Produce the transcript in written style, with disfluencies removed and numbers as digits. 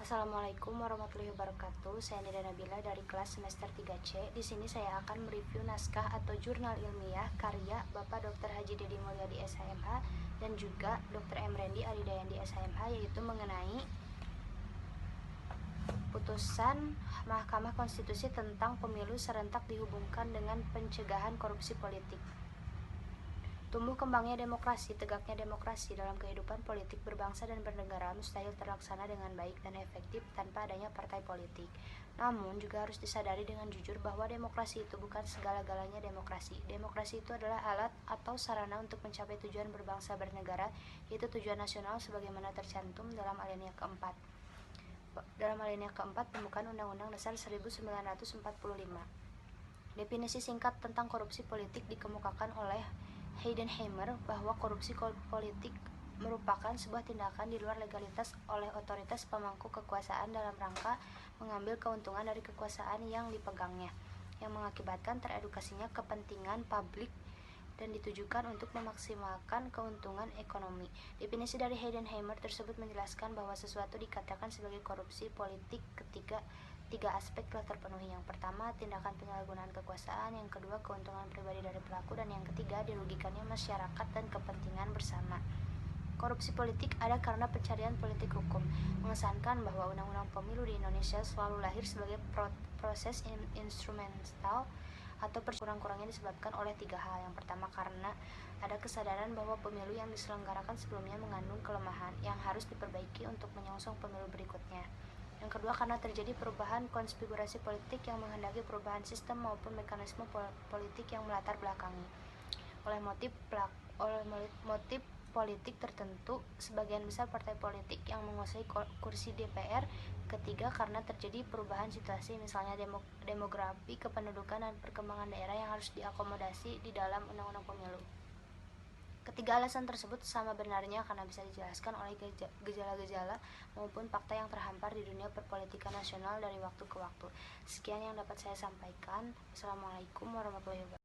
Assalamualaikum warahmatullahi wabarakatuh. Saya Nida Nabila dari kelas semester 3C. Di sini saya akan mereview naskah atau jurnal ilmiah karya Bapak Dr. Haji Dedi Mulyadi SHMH dan juga Dr. M. Rendi Aridayandi SHMH, yaitu mengenai putusan Mahkamah Konstitusi tentang pemilu serentak dihubungkan dengan pencegahan korupsi politik. Tumbuh kembangnya demokrasi, tegaknya demokrasi dalam kehidupan politik berbangsa dan bernegara mustahil terlaksana dengan baik dan efektif tanpa adanya partai politik. Namun, juga harus disadari dengan jujur bahwa demokrasi itu bukan segala-galanya demokrasi. Demokrasi itu adalah alat atau sarana untuk mencapai tujuan berbangsa bernegara, yaitu tujuan nasional sebagaimana tercantum dalam alinea keempat. Pembukaan Undang-Undang Dasar 1945. Definisi singkat tentang korupsi politik dikemukakan oleh Heidenheimer bahwa korupsi politik merupakan sebuah tindakan di luar legalitas oleh otoritas pemangku kekuasaan dalam rangka mengambil keuntungan dari kekuasaan yang dipegangnya, yang mengakibatkan teredukasinya kepentingan publik dan ditujukan untuk memaksimalkan keuntungan ekonomi. Definisi dari Heidenheimer tersebut menjelaskan bahwa sesuatu dikatakan sebagai korupsi politik ketika tiga aspek telah terpenuhi. Yang pertama, tindakan penyalahgunaan kekuasaan, yang kedua, keuntungan pribadi dari pelaku, dan yang ketiga, dirugikannya masyarakat dan kepentingan bersama. Korupsi politik ada karena pencarian politik hukum, mengesankan bahwa undang-undang pemilu di Indonesia selalu lahir sebagai proses instrumental atau kurang-kurangnya disebabkan oleh tiga hal. Yang pertama, karena ada kesadaran bahwa pemilu yang diselenggarakan sebelumnya mengandung kelemahan yang harus diperbaiki untuk menyongsong pemilu berikutnya. Yang kedua, karena terjadi perubahan konfigurasi politik yang menghendaki perubahan sistem maupun mekanisme politik yang melatar belakangi. Oleh motif politik tertentu, sebagian besar partai politik yang menguasai kursi DPR. Ketiga, karena terjadi perubahan situasi, misalnya demografi, kependudukan, dan perkembangan daerah yang harus diakomodasi di dalam undang-undang pemilu. Ketiga alasan tersebut sama benarnya karena bisa dijelaskan oleh gejala-gejala maupun fakta yang terhampar di dunia perpolitikan nasional dari waktu ke waktu. Sekian yang dapat saya sampaikan. Wassalamualaikum warahmatullahi wabarakatuh.